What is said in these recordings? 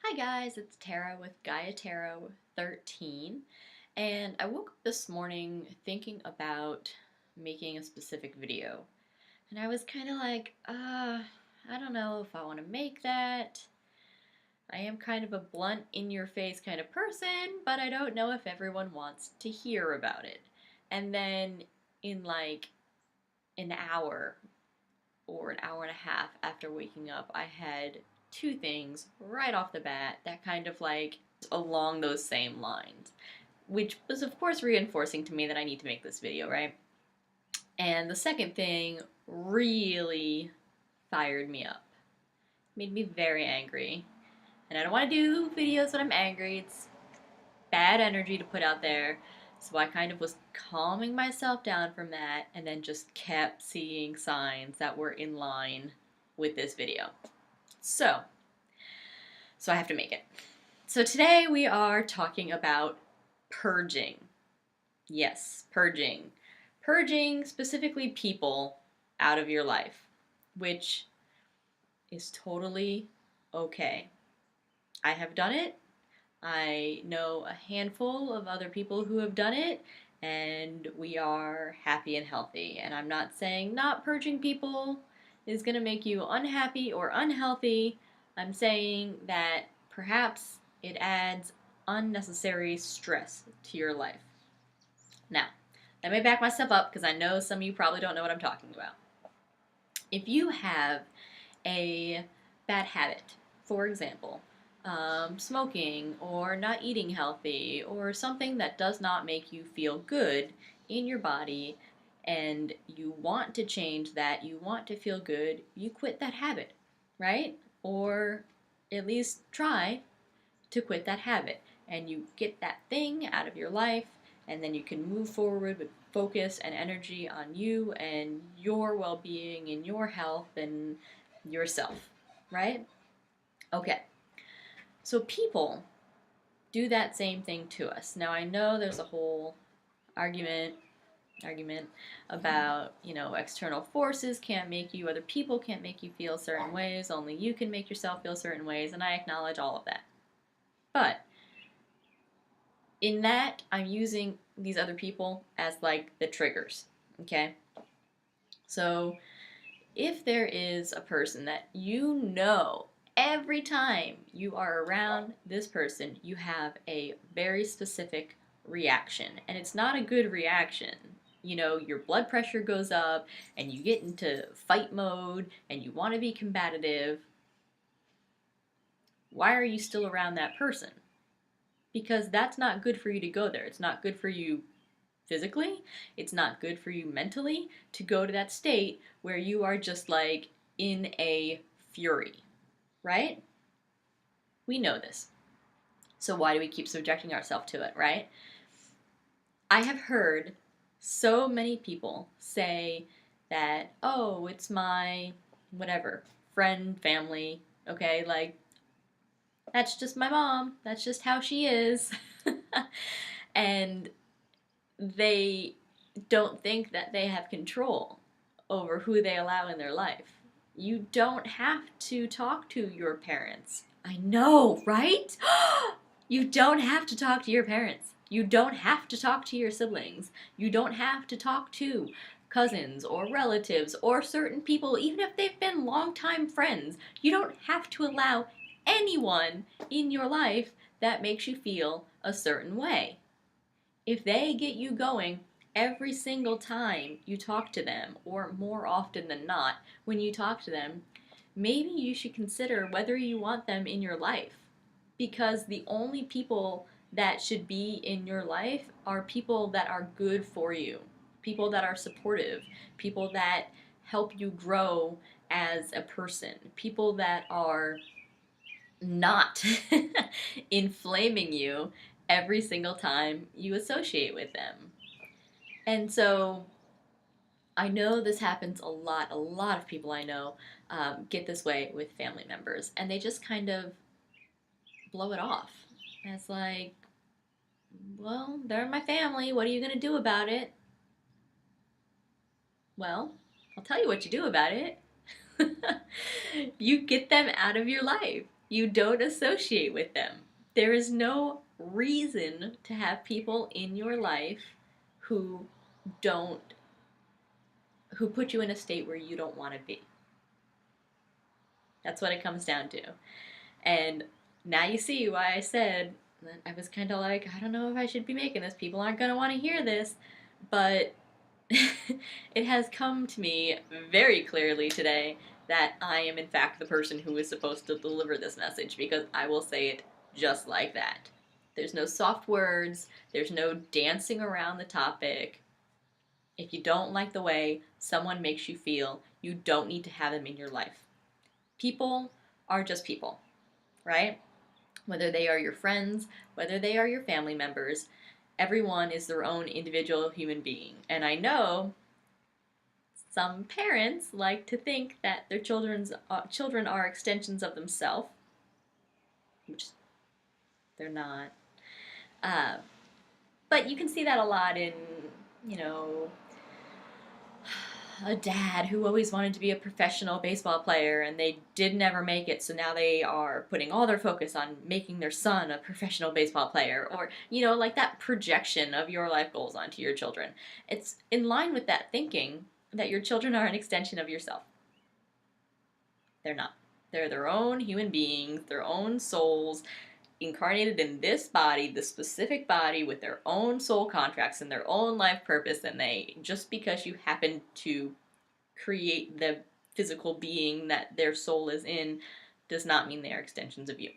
Hi guys, it's Tara with Gaia Tarot 13, and I woke up this morning thinking about making a specific video. And I was kind of like, I don't know if I want to make that. I am kind of a blunt, in your face kind of person, but I don't know if everyone wants to hear about it. And then in like an hour or an hour and a half after waking up, I had two things right off the bat that kind of like along those same lines, which was of course reinforcing to me that I need to make this video, right? And the second thing really fired me up, made me very angry. And I don't want to do videos when I'm angry. It's bad energy to put out there. So I kind of was calming myself down from that and then just kept seeing signs that were in line with this video. So I have to make it. So today we are talking about purging. Yes, purging. Purging specifically people out of your life, which is totally okay. I have done it. I know a handful of other people who have done it, and we are happy and healthy. And I'm not saying not purging people is going to make you unhappy or unhealthy. I'm saying that perhaps it adds unnecessary stress to your life. Now, let me back myself up because I know some of you probably don't know what I'm talking about. If you have a bad habit, for example, smoking or not eating healthy or something that does not make you feel good in your body, and you want to change that, you want to feel good, you quit that habit, right? Or at least try to quit that habit, and you get that thing out of your life, and then you can move forward with focus and energy on you and your well-being and your health and yourself, right? Okay. So people do that same thing to us. Now I know there's a whole argument about, external forces can't make you, other people can't make you feel certain ways, only you can make yourself feel certain ways, and I acknowledge all of that. But in that, I'm using these other people as like the triggers, okay? So if there is a person that you know every time you are around this person, you have a very specific reaction, and it's not a good reaction. Your blood pressure goes up and you get into fight mode and you want to be combative. Why are you still around that person? Because that's not good for you to go there. It's not good for you physically, it's not good for you mentally to go to that state where you are just like in a fury, right? We know this. So why do we keep subjecting ourselves to it, right? I have heard so many people say that, oh, it's my whatever, friend, family, okay, like that's just my mom, that's just how she is. And they don't think that they have control over who they allow in their life. You don't have to talk to your parents. I know, right? You don't have to talk to your parents. You don't have to talk to your siblings. You don't have to talk to cousins or relatives or certain people, even if they've been longtime friends. You don't have to allow anyone in your life that makes you feel a certain way. If they get you going every single time you talk to them, or more often than not, when you talk to them, maybe you should consider whether you want them in your life. Because the only people that should be in your life are people that are good for you, people that are supportive, people that help you grow as a person, people that are not inflaming you every single time you associate with them. And so I know this happens a lot. A lot of people I know get this way with family members, and they just kind of blow it off. And it's like, well, they're my family. What are you going to do about it? Well, I'll tell you what you do about it. You get them out of your life. You don't associate with them. There is no reason to have people in your life who don't who put you in a state where you don't want to be. That's what it comes down to. And now you see why I said I was kind of like, I don't know if I should be making this. People aren't going to want to hear this. But it has come to me very clearly today that I am, in fact, the person who is supposed to deliver this message because I will say it just like that. There's no soft words, there's no dancing around the topic. If you don't like the way someone makes you feel, you don't need to have them in your life. People are just people, right? Whether they are your friends, whether they are your family members, everyone is their own individual human being. And I know some parents like to think that their children are extensions of themselves, which they're not. Uh, but you can see that a lot in, you know, a dad who always wanted to be a professional baseball player and they did never make it, so now they are putting all their focus on making their son a professional baseball player, or, you know, like that projection of your life goals onto your children. It's in line with that thinking that your children are an extension of yourself. They're not. They're their own human beings, their own souls, incarnated in this body, this specific body, with their own soul contracts and their own life purpose, and they, just because you happen to create the physical being that their soul is in, does not mean they are extensions of you.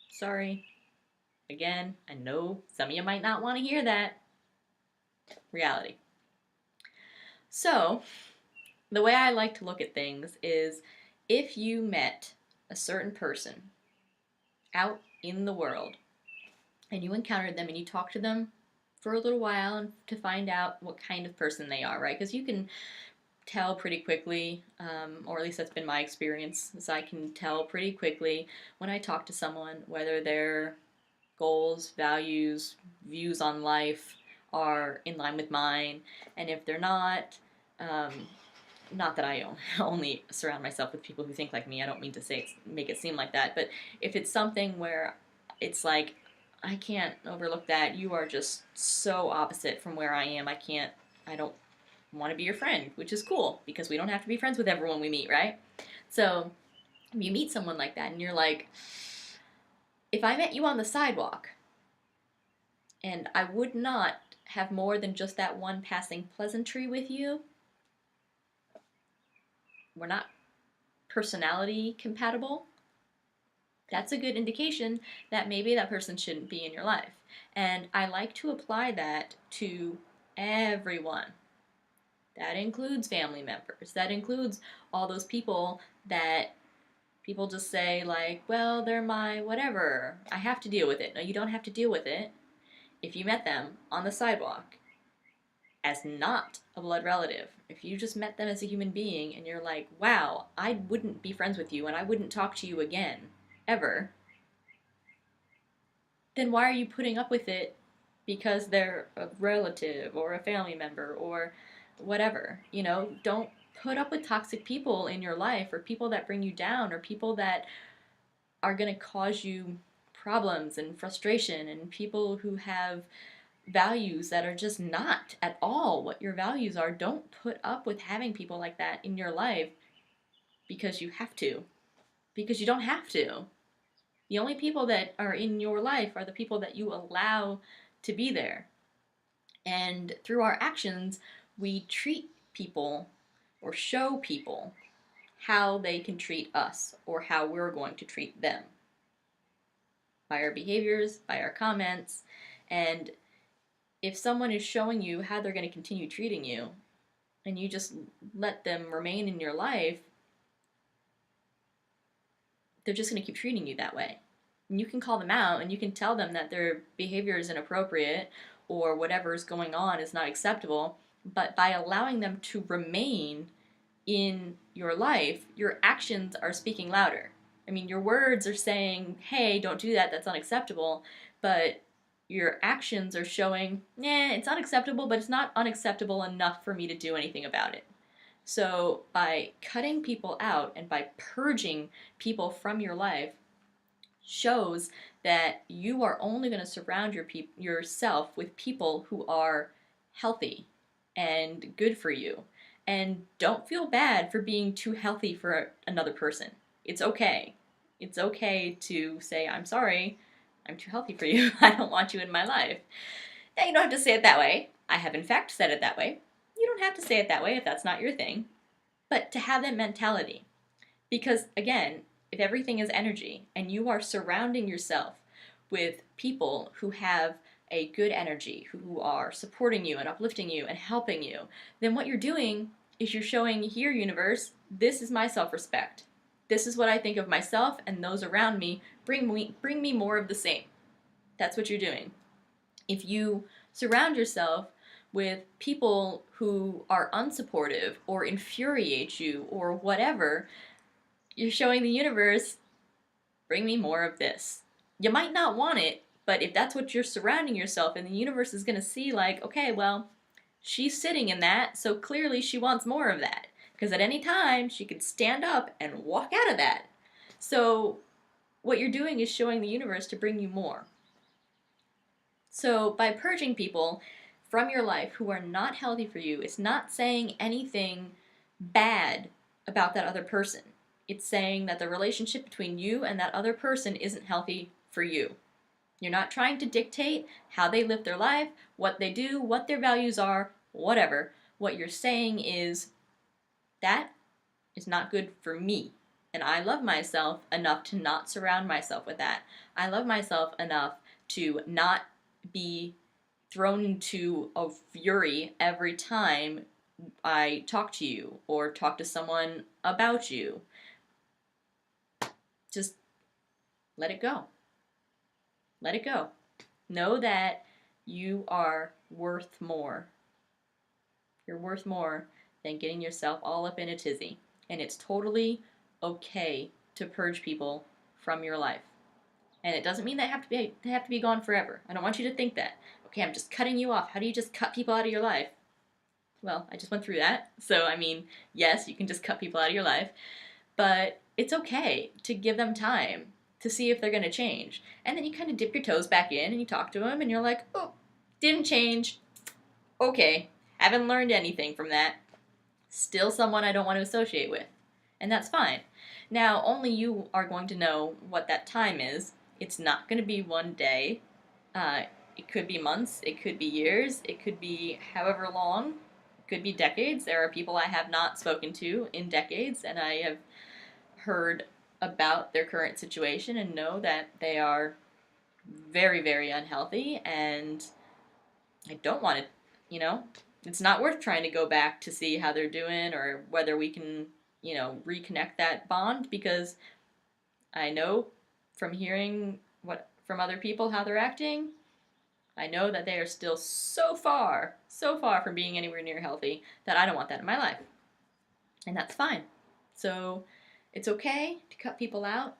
Sorry. Again, I know some of you might not want to hear that. Reality. So, the way I like to look at things is if you met a certain person out in the world and you encountered them and you talked to them for a little while and to find out what kind of person they are, right? Because you can tell pretty quickly, or at least that's been my experience, is I can tell pretty quickly when I talk to someone whether their goals, values, views on life are in line with mine, and if they're not, not that I only surround myself with people who think like me, I don't mean to make it seem like that, but if it's something where it's like, I can't overlook that, you are just so opposite from where I am, I don't want to be your friend, which is cool, because we don't have to be friends with everyone we meet, right? So, you meet someone like that, and you're like, if I met you on the sidewalk, and I would not have more than just that one passing pleasantry with you, we're not personality compatible, that's a good indication that maybe that person shouldn't be in your life. And I like to apply that to everyone. That includes family members. That includes all those people that people just say, like, well, they're my whatever. I have to deal with it. No, you don't have to deal with it. If you met them on the sidewalk as not a blood relative, if you just met them as a human being and you're like, wow, I wouldn't be friends with you and I wouldn't talk to you again, ever, then why are you putting up with it because they're a relative or a family member or whatever? You know, don't put up with toxic people in your life, or people that bring you down, or people that are going to cause you problems and frustration, and people who have values that are just not at all what your values are. Don't put up with having people like that in your life because you have to. Because you don't have to. The only people that are in your life are the people that you allow to be there. And through our actions, we treat people or show people how they can treat us or how we're going to treat them. By our behaviors, by our comments, and if someone is showing you how they're going to continue treating you, and you just let them remain in your life, they're just going to keep treating you that way. And you can call them out and you can tell them that their behavior is inappropriate or whatever is going on is not acceptable, but by allowing them to remain in your life, your actions are speaking louder. I mean, your words are saying, hey, don't do that, that's unacceptable, but your actions are showing, it's unacceptable, but it's not unacceptable enough for me to do anything about it. So by cutting people out and by purging people from your life, shows that you are only going to surround yourself with people who are healthy and good for you. And don't feel bad for being too healthy for another person. It's okay. It's okay to say, I'm sorry, I'm too healthy for you. I don't want you in my life. Now, you don't have to say it that way. I have, in fact, said it that way. You don't have to say it that way if that's not your thing. But to have that mentality. Because, again, if everything is energy and you are surrounding yourself with people who have a good energy, who are supporting you and uplifting you and helping you, then what you're doing is you're showing here, universe, this is my self-respect. This is what I think of myself and those around me. Bring me more of the same. That's what you're doing. If you surround yourself with people who are unsupportive or infuriate you or whatever, you're showing the universe, bring me more of this. You might not want it, but if that's what you're surrounding yourself in, the universe is going to see like, okay, well, she's sitting in that, so clearly she wants more of that. Because at any time, she could stand up and walk out of that. So what you're doing is showing the universe to bring you more. So by purging people from your life who are not healthy for you, it's not saying anything bad about that other person. It's saying that the relationship between you and that other person isn't healthy for you. You're not trying to dictate how they live their life, what they do, what their values are, whatever. What you're saying is, that is not good for me. And I love myself enough to not surround myself with that. I love myself enough to not be thrown into a fury every time I talk to you or talk to someone about you. Just let it go. Let it go. Know that you are worth more. You're worth more than getting yourself all up in a tizzy. And it's totally okay to purge people from your life. And it doesn't mean they have to be gone forever. I don't want you to think that. Okay, I'm just cutting you off. How do you just cut people out of your life? Well, I just went through that. So, I mean, yes, you can just cut people out of your life. But it's okay to give them time to see if they're going to change. And then you kind of dip your toes back in and you talk to them and you're like, oh, didn't change. Okay, haven't learned anything from that. Still someone I don't want to associate with. And that's fine. Now, only you are going to know what that time is. It's not going to be one day. It could be months. It could be years. It could be however long. It could be decades. There are people I have not spoken to in decades, and I have heard about their current situation and know that they are very, very unhealthy, and I don't want to, it's not worth trying to go back to see how they're doing or whether we can, reconnect that bond, because I know from hearing from other people how they're acting, I know that they are still so far from being anywhere near healthy that I don't want that in my life. And that's fine. So it's okay to cut people out.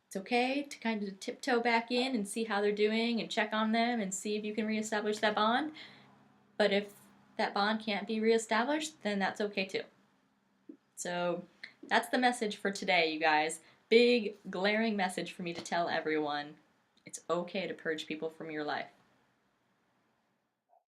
It's okay to kind of tiptoe back in and see how they're doing and check on them and see if you can reestablish that bond. But if that bond can't be reestablished, then that's okay too. So that's the message for today, you guys. Big, glaring message for me to tell everyone. It's okay to purge people from your life.